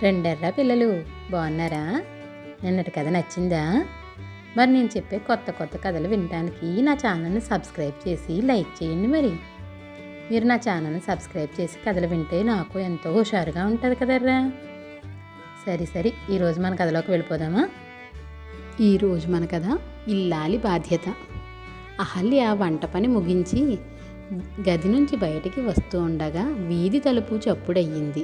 రెండెర్ర పిల్లలు బాగున్నారా? నిన్నటి కథ నచ్చిందా? మరి నేను చెప్పే కొత్త కొత్త కథలు వినడానికి నా ఛానల్ని సబ్స్క్రైబ్ చేసి లైక్ చేయండి. మరి మీరు నా ఛానల్ని సబ్స్క్రైబ్ చేసి కథలు వింటే నాకు ఎంతో హుషారుగా ఉంటుంది కదర్రా. సరే ఈరోజు మన కథలోకి వెళ్ళిపోదామా? ఈరోజు మన కథ ఇల్లాలి బాధ్యత. అహల్య వంట పని ముగించి గది నుంచి బయటికి వస్తూ ఉండగా వీధి తలుపు చప్పుడయ్యింది.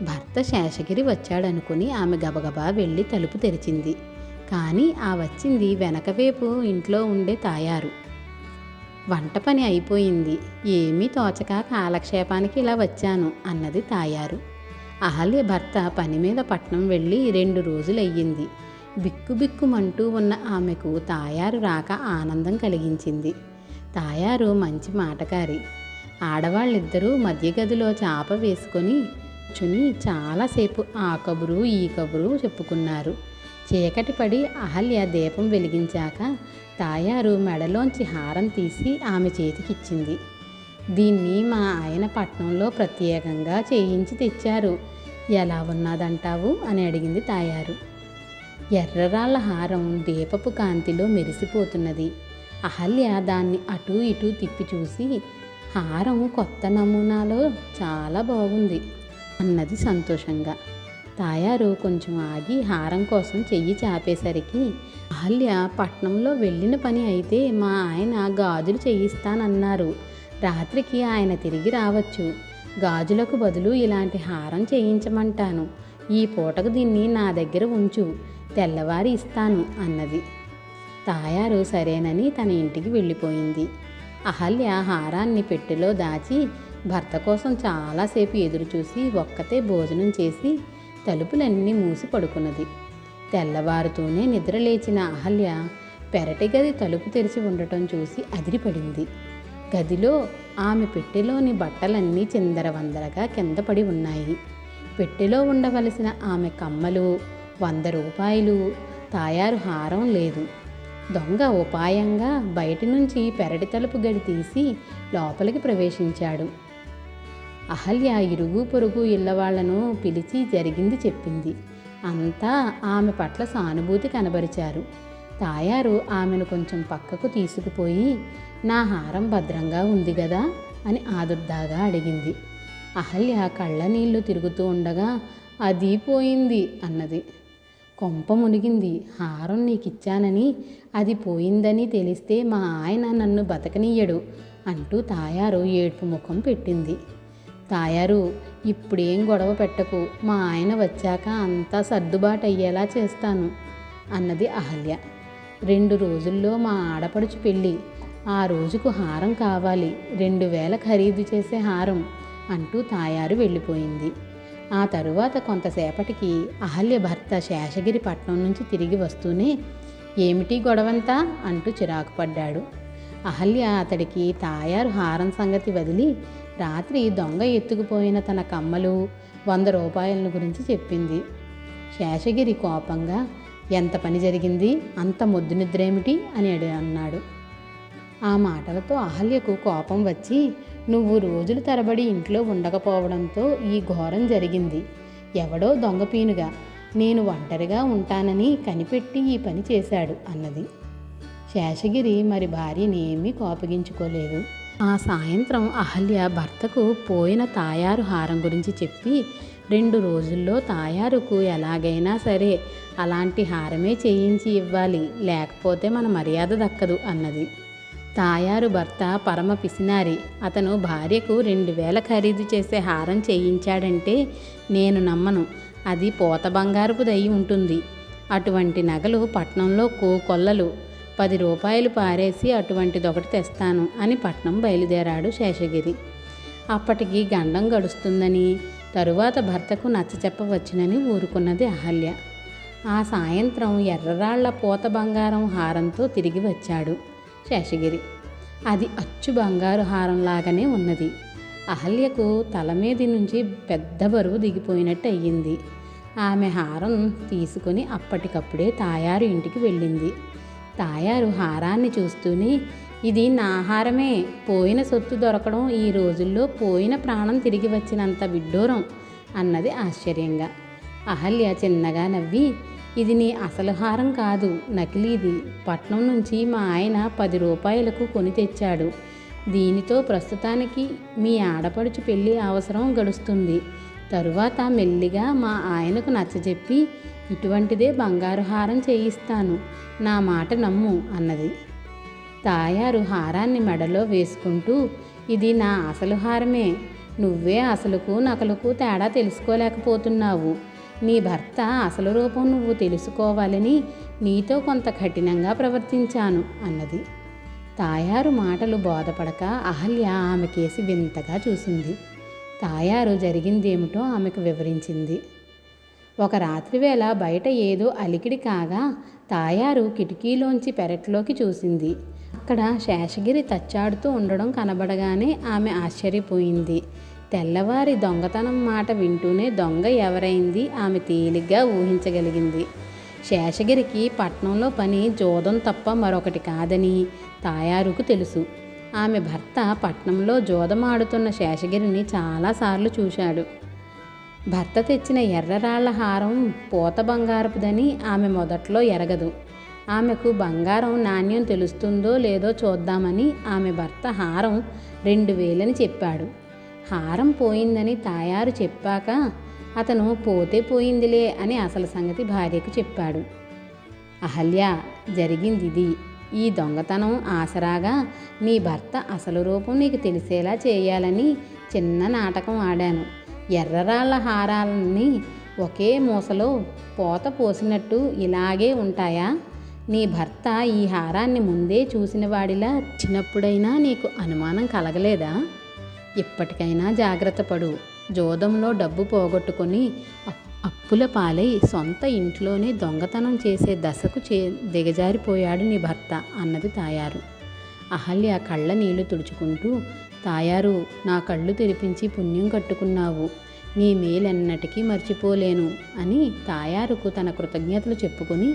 భర్త శేషగిరి వచ్చాడనుకుని ఆమె గబగబా వెళ్ళి తలుపు తెరిచింది. కానీ వచ్చింది వెనకవైపు ఇంట్లో ఉండే తాయారు. వంట పని అయిపోయింది, ఏమీ తోచక కాలక్షేపానికి ఇలా వచ్చాను అన్నది తాయారు. అహల్య భర్త పని మీద పట్నం వెళ్ళి 2 రోజులయ్యింది. బిక్కుబిక్కుమంటూ ఉన్న ఆమెకు తాయారు రాక ఆనందం కలిగించింది. తాయారు మంచి మాటకారి. ఆడవాళ్ళిద్దరూ మధ్య గదిలో చాప వేసుకొని కూర్చుని చాలాసేపు ఆ కబురు ఈ కబురు చెప్పుకున్నారు. చీకటి పడి అహల్య దీపం వెలిగించాక తాయారు మెడలోంచి హారం తీసి ఆమె చేతికిచ్చింది. దీన్ని మా ఆయన పట్నంలో ప్రత్యేకంగా చేయించి తెచ్చారు, ఎలా ఉన్నదంటావు అని అడిగింది తాయారు. ఎర్రరాళ్ళ హారం దీపపు కాంతిలో మెరిసిపోతున్నది. అహల్య దాన్ని అటూ ఇటూ తిప్పి చూసి, హారం కొత్త నమూనాలో చాలా బాగుంది అన్నది సంతోషంగా. తాయారు కొంచెం ఆగి హారం కోసం చెయ్యి చాపేసరికి, అహల్య పట్నంలో వెళ్ళిన పని అయితే మా ఆయన గాజులు చేయిస్తానన్నారు. రాత్రికి ఆయన తిరిగి రావచ్చు. గాజులకు బదులు ఇలాంటి హారం చేయించమంటాను. ఈ పూటకు దీన్ని నా దగ్గర ఉంచు, తెల్లవారి ఇస్తాను అన్నది. తాయారు సరేనని తన ఇంటికి వెళ్ళిపోయింది. అహల్య హారాన్ని పెట్టెలో దాచి భర్త కోసం చాలాసేపు ఎదురుచూసి ఒక్కతే భోజనం చేసి తలుపులన్నీ మూసి పడుకున్నది. తెల్లవారుతూనే నిద్రలేచిన అహల్య పెరటి గది తలుపు తెరిచి ఉండటం చూసి అదిరిపడింది. గదిలో ఆమె పెట్టెలోని బట్టలన్నీ చిందరవందరగా కింద పడి ఉన్నాయి. పెట్టెలో ఉండవలసిన ఆమె కమ్మలు, 100 రూపాయలు, తాయారు హారం లేదు. దొంగ ఉపాయంగా బయటి నుంచి పెరటి తలుపు గడి తీసి లోపలికి ప్రవేశించాడు. అహల్య ఇరుగు పొరుగు ఇళ్ళవాళ్లను పిలిచి జరిగింది చెప్పింది. అంతా ఆమె పట్ల సానుభూతి కనబరిచారు. తాయారు ఆమెను కొంచెం పక్కకు తీసుకుపోయి, నా హారం భద్రంగా ఉంది గదా అని ఆదుర్దాగా అడిగింది. అహల్య కళ్ళ నీళ్లు తిరుగుతూ ఉండగా, అది పోయింది అన్నది. కొంప మునిగింది. హారం నీకిచ్చానని అది పోయిందని తెలిస్తే మా ఆయన నన్ను బతకనీయడు అంటూ తాయారు ఏడ్పు ముఖం పెట్టింది. తాయారు, ఇప్పుడేం గొడవ పెట్టకు, మా ఆయన వచ్చాక అంతా సర్దుబాటు అయ్యేలా చేస్తాను అన్నది అహల్య. 2 రోజుల్లో మా ఆడపడుచు పెళ్ళి, ఆ రోజుకు హారం కావాలి, 2000 ఖరీదు చేసే హారం అంటూ తాయారు వెళ్ళిపోయింది. ఆ తరువాత కొంతసేపటికి అహల్య భర్త శేషగిరి పట్నం నుంచి తిరిగి వస్తూనే, ఏమిటి గొడవంతా అంటూ చిరాకు పడ్డాడు. అహల్య అతడికి తాయారు హారం సంగతి వదిలి రాత్రి దొంగ ఎత్తుకుపోయిన తన కమ్మలు, 100 రూపాయలను గురించి చెప్పింది. శేషగిరి కోపంగా, ఎంత పని జరిగింది, అంత మొద్దు నిద్రేమిటి అని అన్నాడు. ఆ మాటలతో అహల్యకు కోపం వచ్చి, నువ్వు రోజుల తరబడి ఇంట్లో ఉండకపోవడంతో ఈ ఘోరం జరిగింది. ఎవడో దొంగపీనుగా నేను ఒంటరిగా ఉంటానని కనిపెట్టి ఈ పని చేశాడు అన్నది. శేషగిరి మరి భార్యని ఏమీ కోపగించుకోలేదు. ఆ సాయంత్రం అహల్య భర్తకు పోయిన తాయారు హారం గురించి చెప్పి, 2 రోజుల్లో తాయారుకు ఎలాగైనా సరే అలాంటి హారమే చేయించి ఇవ్వాలి, లేకపోతే మన మర్యాద దక్కదు అన్నది. తాయారు భర్త పరమ పిసినారి. అతను భార్యకు 2000 ఖరీదు చేసే హారం చేయించాడంటే నేను నమ్మను. అది పోత బంగారుపుదయి ఉంటుంది. అటువంటి నగలు పట్నంలో కోకొల్లలు. 10 రూపాయలు పారేసి అటువంటిదొకటి తెస్తాను అని పట్నం బయలుదేరాడు శేషగిరి. అప్పటికి గండం గడుస్తుందని, తరువాత భర్తకు నచ్చచెప్పవచ్చునని ఊరుకున్నది అహల్య. ఆ సాయంత్రం ఎర్రరాళ్ల పోత బంగారం హారంతో తిరిగి వచ్చాడు శేషగిరి. అది అచ్చు బంగారు హారంలాగానే ఉన్నది. అహల్యకు తల మీది నుంచి పెద్ద బరువు దిగిపోయినట్టు అయ్యింది. ఆమె హారం తీసుకుని అప్పటికప్పుడే తాయారు ఇంటికి వెళ్ళింది. తాయారు హారాన్ని చూస్తూనే, ఇది నా హారమే, పోయిన సొత్తు దొరకడం ఈ రోజుల్లో పోయిన ప్రాణం తిరిగి వచ్చినంత విడ్డూరం అన్నది ఆశ్చర్యంగా. అహల్య చిన్నగా నవ్వి, ఇది నీ అసలు హారం కాదు, నకిలీది. పట్నం నుంచి మా ఆయన 10 రూపాయలకు కొని తెచ్చాడు. దీనితో ప్రస్తుతానికి మీ ఆడపడుచు పెళ్ళి అవసరం గడుస్తుంది. తరువాత మెల్లిగా మా ఆయనకు నచ్చజెప్పి ఇటువంటిదే బంగారు హారం చేయిస్తాను. నా మాట నమ్ము అన్నది. తాయారు హారాన్ని మెడలో వేసుకుంటూ, ఇది నా అసలు హారమే. నువ్వే అసలుకు నకలుకు తేడా తెలుసుకోలేకపోతున్నావు. నీ భర్త అసలు రూపం నువ్వు తెలుసుకోవాలని నీతో కొంత కఠినంగా ప్రవర్తించాను అన్నది. తాయారు మాటలు బోధపడక అహల్య ఆమె కేసి వింతగా చూసింది. తాయారు జరిగిందేమిటో ఆమెకు వివరించింది. ఒక రాత్రివేళ బయట ఏదో అలికిడి కాగా తాయారు కిటికీలోంచి పెరట్లోకి చూసింది. అక్కడ శేషగిరి తచ్చాడుతూ ఉండడం కనబడగానే ఆమె ఆశ్చర్యపోయింది. తెల్లవారి దొంగతనం మాట వింటూనే దొంగ ఎవరైంది ఆమె తేలిగ్గా ఊహించగలిగింది. శేషగిరికి పట్నంలో పని జోదం తప్ప మరొకటి కాదని తాయారుకు తెలుసు. ఆమె భర్త పట్నంలో జోదమాడుతున్న శేషగిరిని చాలాసార్లు చూశాడు. భర్త తెచ్చిన ఎర్రరాళ్ల హారం పూత బంగారపుదని ఆమె మొదట్లో ఎరగదు. ఆమెకు బంగారం నాణ్యం తెలుస్తుందో లేదో చూద్దామని ఆమె భర్త హారం 2000 చెప్పాడు. హారం పోయిందని తాయారు చెప్పాక అతను పోతే పోయిందిలే అని అసలు సంగతి భార్యకు చెప్పాడు. అహల్య, జరిగిందిది. ఈ దొంగతనం ఆసరాగా నీ భర్త అసలు రూపం నీకు తెలిసేలా చేయాలని చిన్న నాటకం ఆడాను. ఎర్రరాళ్ల హారాలన్నీ ఒకే మూసలో పోత పోసినట్టు ఇలాగే ఉంటాయా? నీ భర్త ఈ హారాన్ని ముందే చూసిన వాడిలా చిన్నప్పుడైనా నీకు అనుమానం కలగలేదా? ఇప్పటికైనా జాగ్రత్త పడు. జోదంలో డబ్బు పోగొట్టుకొని అప్పుల పాలై సొంత ఇంట్లోనే దొంగతనం చేసే దశకు దిగజారిపోయాడు నీ భర్త అన్నది తాయారు. అహల్య కళ్ళ నీళ్లు తుడుచుకుంటూ, తాయారు, నా కళ్ళు తెరిపించి పుణ్యం కట్టుకున్నావు. నీ మేలెన్నటికీ మర్చిపోలేను అని తాయారుకు తన కృతజ్ఞతలు చెప్పుకొని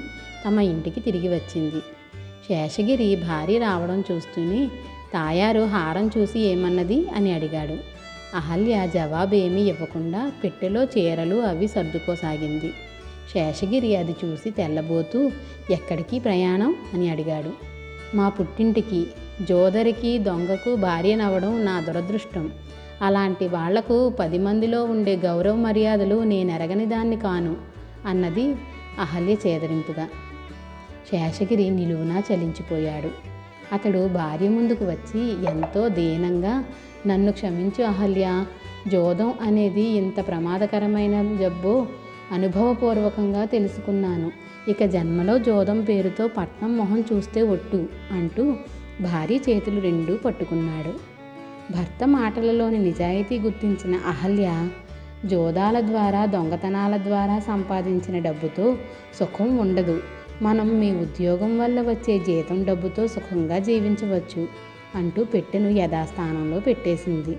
తమ ఇంటికి తిరిగి వచ్చింది. శేషగిరి భార్య రావడం చూస్తూనే తాయారు హారం చూసి ఏమన్నది అని అడిగాడు. అహల్య జవాబేమీ ఇవ్వకుండా పెట్టెలో చీరలు అవి సర్దుకోసాగింది. శేషగిరి అది చూసి తెల్లబోతూ, ఎక్కడికి ప్రయాణం అని అడిగాడు. మా పుట్టింటికి. జోదరికి దొంగకు భార్యనవ్వడం నా దురదృష్టం. అలాంటి వాళ్లకు 10 మందిలో ఉండే గౌరవ మర్యాదలు నేనెరగని దాన్ని కాను అన్నది అహల్య చేదరింపుగా. శేషగిరి నిలువునా చలించిపోయాడు. అతడు భార్య ముందుకు వచ్చి ఎంతో దీనంగా, నన్ను క్షమించు అహల్య, జోదం అనేది ఇంత ప్రమాదకరమైన జబ్బో అనుభవపూర్వకంగా తెలుసుకున్నాను. ఇక జన్మలో జోదం పేరుతో పట్నం మొహం చూస్తే ఒట్టు అంటూ భార్య చేతులు రెండూ పట్టుకున్నాడు. భర్త మాటలలోని నిజాయితీ గుర్తించిన అహల్య, జోదాల ద్వారా దొంగతనాల ద్వారా సంపాదించిన డబ్బుతో సుఖం ఉండదు. మనం మీ ఉద్యోగం వల్ల వచ్చే జీతం డబ్బుతో సుఖంగా జీవించవచ్చు అంటూ పెట్టెను యథాస్థానంలో పెట్టేసింది.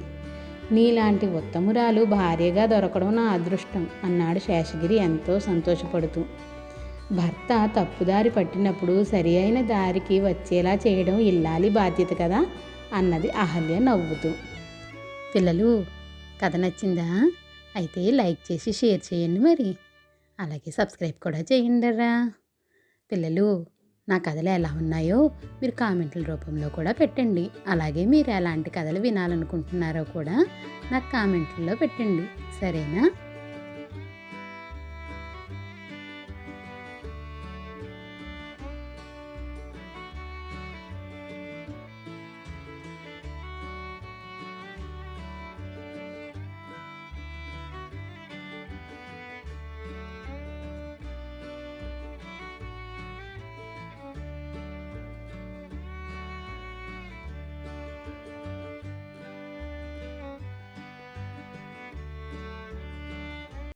నీలాంటి ఉత్తమురాలు భార్యగా దొరకడం నా అదృష్టం అన్నాడు శేషగిరి ఎంతో సంతోషపడుతూ. భర్త తప్పుదారి పట్టినప్పుడు సరి అయిన దారికి వచ్చేలా చేయడం ఇల్లాలి బాధ్యత కదా అన్నది అహల్య నవ్వుతూ. పిల్లలు, కథ నచ్చిందా? అయితే లైక్ చేసి షేర్ చేయండి, మరి అలాగే సబ్స్క్రైబ్ కూడా చేయండిరా. పిల్లలు, నా కథలు ఎలా ఉన్నాయో మీరు కామెంట్ల రూపంలో కూడా పెట్టండి. అలాగే మీరు ఎలాంటి కథలు వినాలనుకుంటున్నారో కూడా నాకు కామెంట్లలో పెట్టండి, సరేనా?